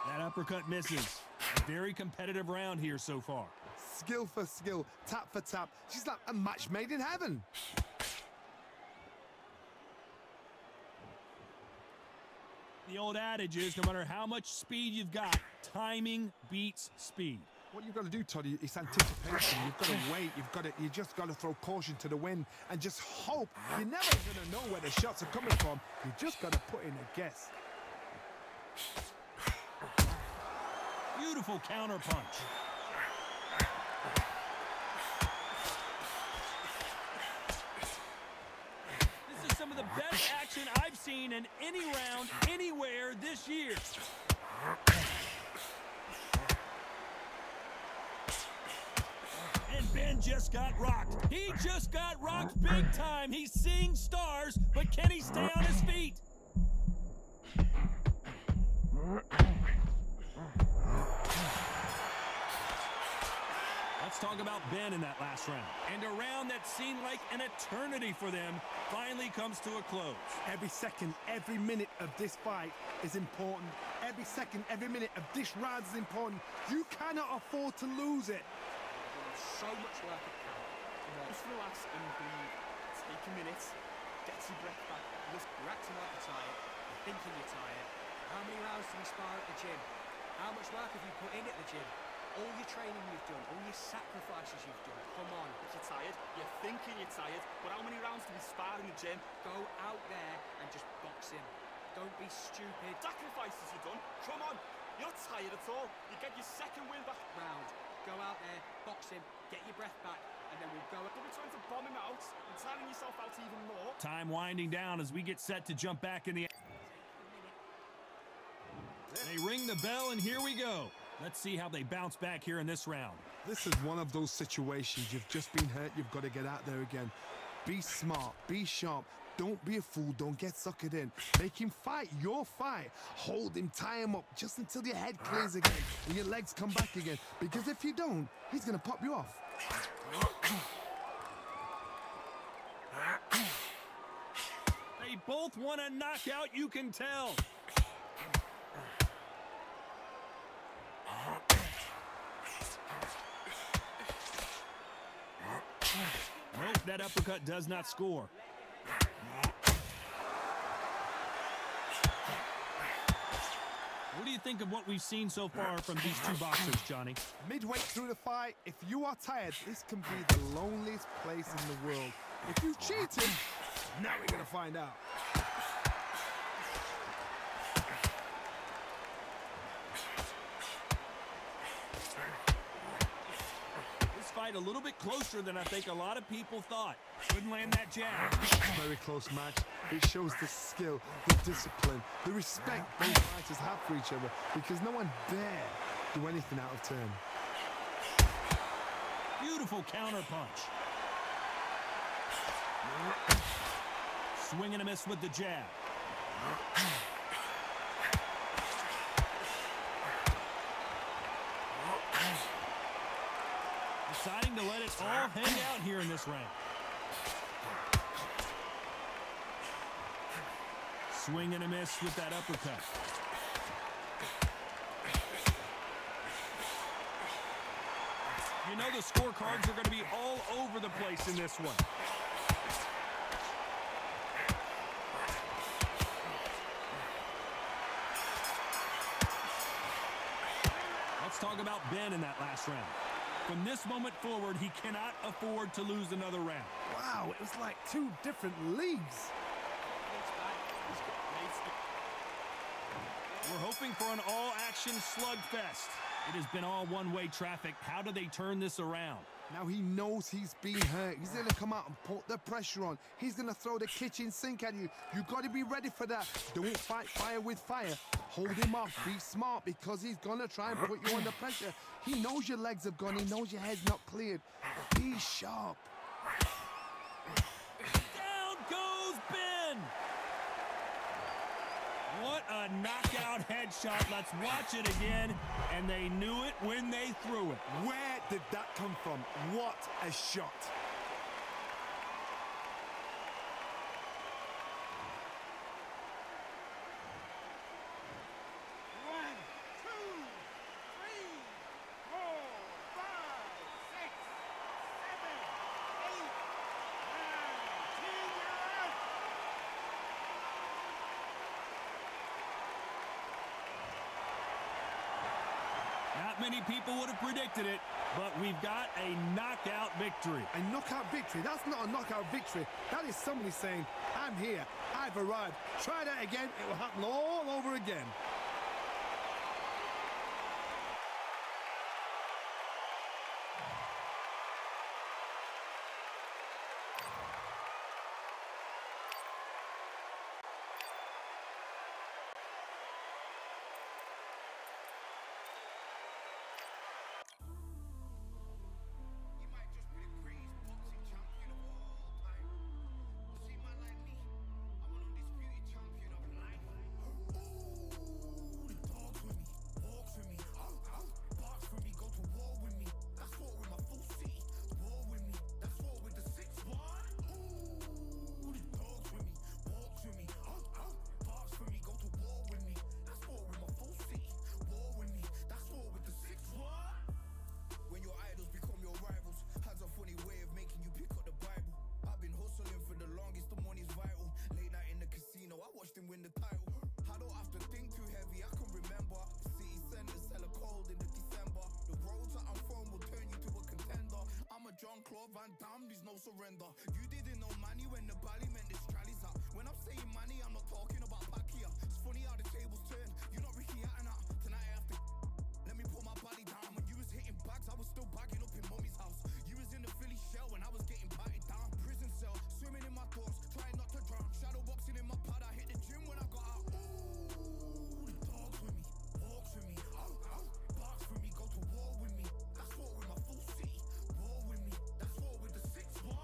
That uppercut misses. A very competitive round here so far. Skill for skill, tap for tap. She's like a match made in heaven. The old adage is, no matter how much speed you've got, timing beats speed. What you've got to do, Toddy, is anticipation. You've got to wait. You just got to throw caution to the wind and just hope. You're never going to know where the shots are coming from. You just got to put in a guess. Beautiful counter punch. This is some of the best action I've seen in any round, anywhere this year. And Ben just got rocked. He just got rocked big time. He's seeing stars, but can he stay on his feet? Let's talk about Ben in that last round. And a round that seemed like an eternity for them finally comes to a close. Every second, every minute of this fight is important. Every second, every minute of this round is important. You cannot afford to lose it. So much work at camp. You know, just relax and breathe. Take a minute. Get your breath back. Listen, You're acting like you're tired. You're thinking you're tired. How many rounds do you spar at the gym? How much work have you put in at the gym? All your training you've done, all your sacrifices you've done. Come on. if you're tired, you're thinking you're tired, but how many rounds do we spar in the gym? Go out there and just box him. Don't be stupid. Sacrifices you've done. Come on. You're not tired at all. You get your second win back. Round. Go out there, box him, get your breath back, and then we'll go. Don't be trying to bomb him out and tiring yourself out even more. Time winding down as we get set to jump back in the... They ring the bell, and here we go. Let's see how they bounce back here in this round. This is one of those situations. You've just been hurt. You've got to get out there again. Be smart. Be sharp. Don't be a fool. Don't get suckered in. Make him fight your fight. Hold him. Tie him up just until your head clears again and your legs come back again. Because if you don't, he's going to pop you off. They both want a knockout, you can tell. That uppercut does not score. What do you think of what we've seen so far from these two boxers, Johnny? Midway through the fight, if you are tired, this can be the loneliest place in the world. If you've cheated, now we're going to find out. This fight a little bit closer than I think a lot of people thought. Couldn't land that jab. Very close match. It shows the skill, the discipline, the respect both fighters have for each other, because no one dare do anything out of turn. Beautiful counter punch. Swing and a miss with the jab. Deciding to let it all hang out here in this round. Swing and a miss with that uppercut. You know the scorecards are going to be all over the place in this one. Let's talk about Ben in that last round. From this moment forward, he cannot afford to lose another round. Wow, it was like two different leagues. We're hoping for an all-action slugfest. It has been all one-way traffic. How do they turn this around? Now he knows he's been hurt. He's going to come out and put the pressure on. He's going to throw the kitchen sink at you. You got to be ready for that. Don't fight fire with fire. Hold him off. Be smart, because he's going to try and put you under pressure. He knows your legs have gone. He knows your head's not cleared. Be sharp. Down goes Ben! What a knockout headshot. Let's watch it again. And they knew it when they threw it. Where did that come from? What a shot. Not many people would have predicted it, but we've got a knockout victory. A knockout victory? That's not a knockout victory. That is somebody saying, I'm here, I've arrived. Try that again, it will happen all over again. Van Damme, there's no surrender. You didn't know money when the bally meant this trally's up. When I'm saying money, I'm not talking about Pacquiao. It's funny how the tables turn. You're not Ricky Hatton out. Tonight I have to let me put my body down. When you was hitting bags, I was still bagging up in mommy's house. You was in the Philly shell when I was getting batted down. Prison cell, swimming in my thoughts, trying not to drown. Shadow boxing in my pad, I hit the gym when I got out. Ooh, the dogs with me, walks with me, barks with me, go to war with me. That's war with my full city. War with me, that's war with the 6-1.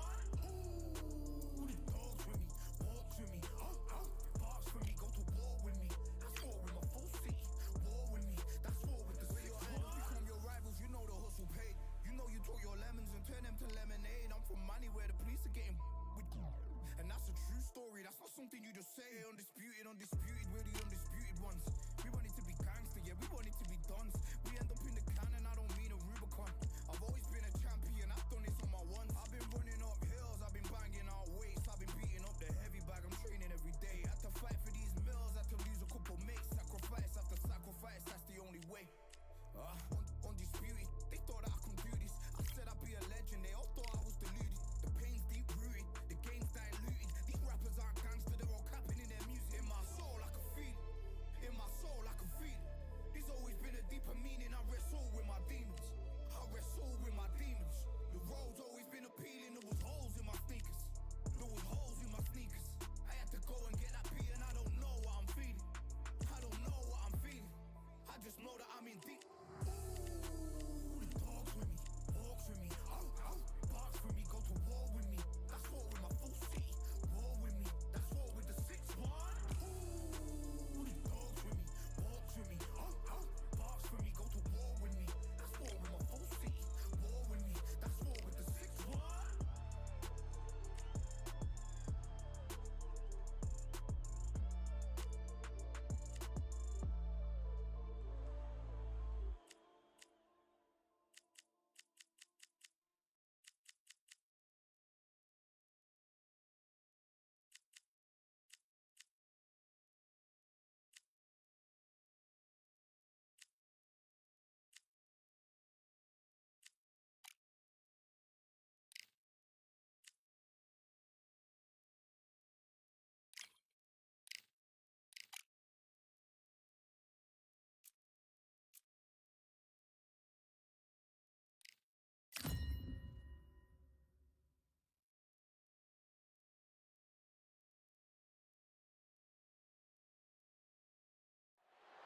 Ooh, the dogs with me, walks with me, barks with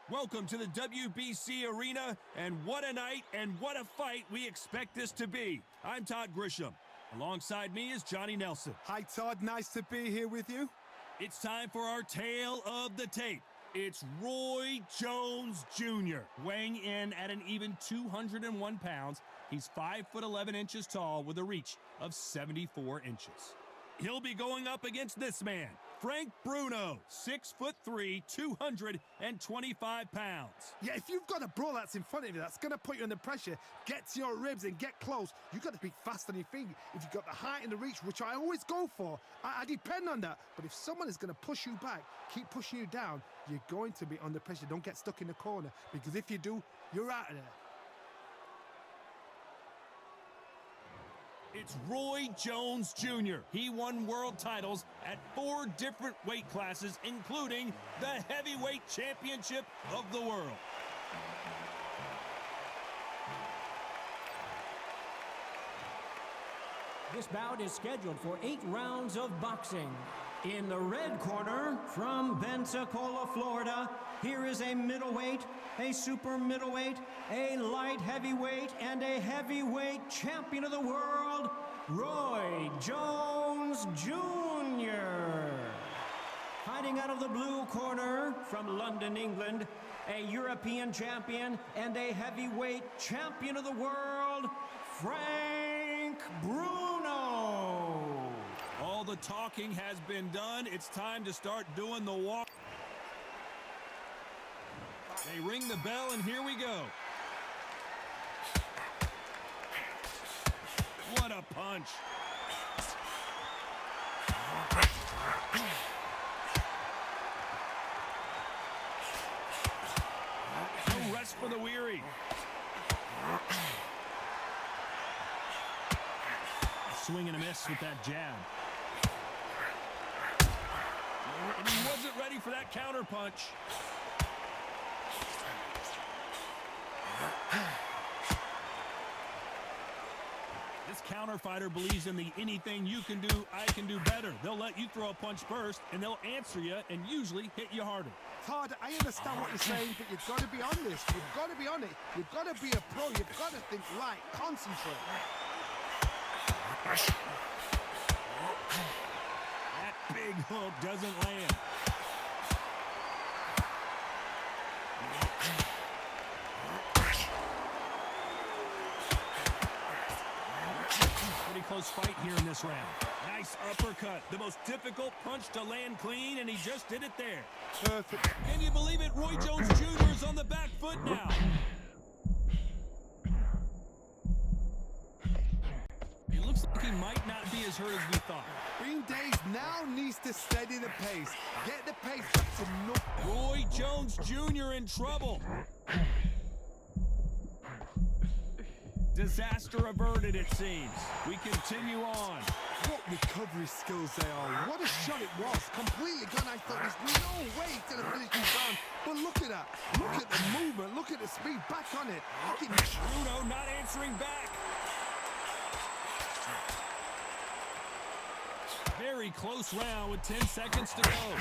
Welcome to the WBC arena, and what a night and what a fight we expect this to be. I'm Todd Grisham. Alongside me is Johnny Nelson. Hi, Todd. Nice to be here with you. It's time for our tale of the tape. It's Roy Jones Jr. weighing in at an even 201 pounds. He's 5'11" tall with a reach of 74 inches. He'll be going up against this man, Frank Bruno, 6'3", 225 pounds. Yeah, if you've got a brawl that's in front of you, that's going to put you under pressure, get to your ribs and get close, you've got to be fast on your feet. If you've got the height and the reach, which I always go for, I depend on that. But if someone is going to push you back, keep pushing you down, you're going to be under pressure. Don't get stuck in the corner, because if you do, you're out of there. It's Roy Jones Jr. He won world titles at 4 different weight classes, including the heavyweight championship of the world. This bout is scheduled for 8 rounds of boxing. In the red corner, from Pensacola, Florida, here is a middleweight, a super middleweight, a light heavyweight, and a heavyweight champion of the world, Roy Jones Jr. Fighting out of the blue corner, from London, England, a European champion and a heavyweight champion of the world, Frank Bruno. All the talking has been done. It's time to start doing the walk. They ring the bell, and here we go. What a punch. No rest for the weary. Swing and a miss with that jab. And he wasn't ready for that counter punch. This counter fighter believes in the anything you can do, I can do better. They'll let you throw a punch first, and they'll answer you and usually hit you harder. Todd, I understand what you're saying, but you've got to be on this. You've got to be on it. You've got to be a pro. You've got to think right. Concentrate. That big hook doesn't land. Pretty close fight here in this round. Nice uppercut. The most difficult punch to land clean, and he just did it there. Perfect. Can you believe it? Roy Jones Jr. is on the back foot now. It looks like he might not be as hurt as we thought. Bean Days now needs to steady the pace. Get the pace back to no. Roy Jones Jr. in trouble. Disaster averted, it seems. We continue on. What recovery skills they are. What a shot it was. Completely gone. I thought there's no way he's going to finish this round. But look at that. Look at the movement. Look at the speed. Back on it. Bruno not answering back. Very close round with 10 seconds to go.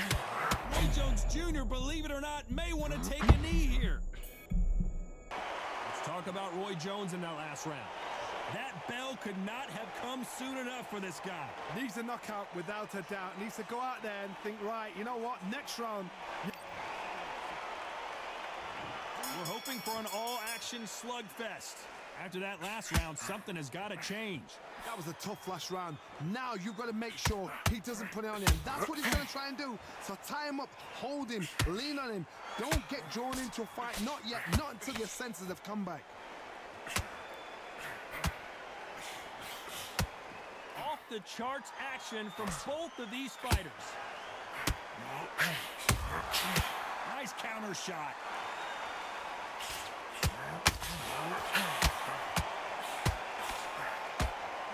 Roy Jones Jr., believe it or not, may want to take a knee here. Let's talk about Roy Jones in that last round. That bell could not have come soon enough for this guy. Needs a knockout without a doubt. Needs to go out there and think, right, you know what, next round. We're hoping for an all-action slugfest. After that last round, something has got to change. That was a tough last round. Now you've got to make sure he doesn't put it on him. That's what he's going to try and do. So tie him up, hold him, lean on him. Don't get drawn into a fight. Not yet. Not until your senses have come back. Off the charts action from both of these fighters. Nice counter shot.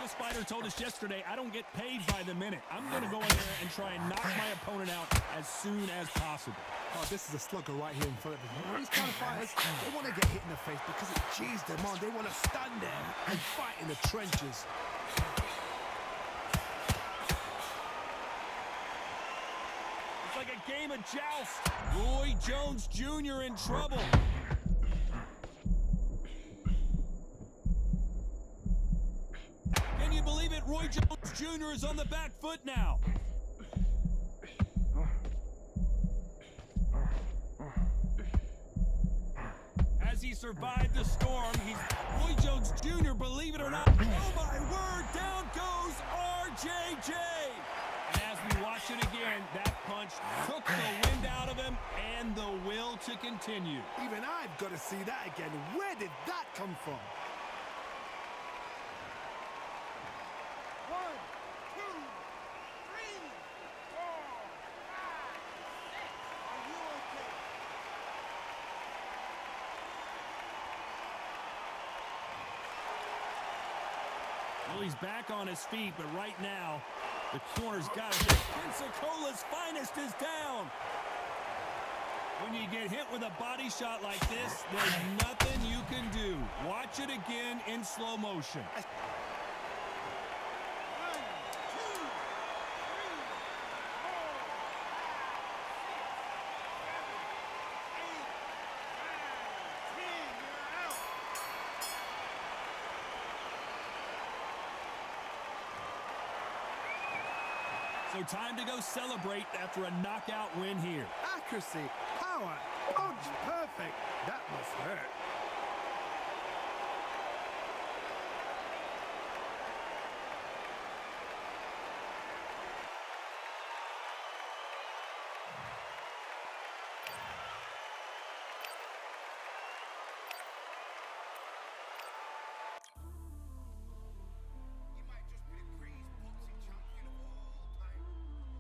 This fighter told us yesterday, I don't get paid by the minute. I'm going to go in there and try and knock my opponent out as soon as possible. Oh, this is a slugger right here in front of us. These kind of fighters, they want to get hit in the face because it cheers them on. They want to stand there and fight in the trenches. It's like a game of joust. Roy Jones Jr. in trouble. Can you believe it? Roy Jones Jr. is on the back foot now. As he survived the storm, Roy Jones Jr., believe it or not. Oh my word, down goes RJJ. And as we watch it again, that punch took the wind out of him and the will to continue. Even I've got to see that again. Where did that come from? 1, 2, 3, 4, 5, 6. Are you okay? Well, he's back on his feet, but right now, the corner's got to get. Pensacola's finest is down. When you get hit with a body shot like this, there's nothing you can do. Watch it again in slow motion. 1, 2, 3, 4, 5, 6, 7, 8, 9, 10. So time to go celebrate after a knockout win here. Accuracy, power, punch, perfect. That must hurt.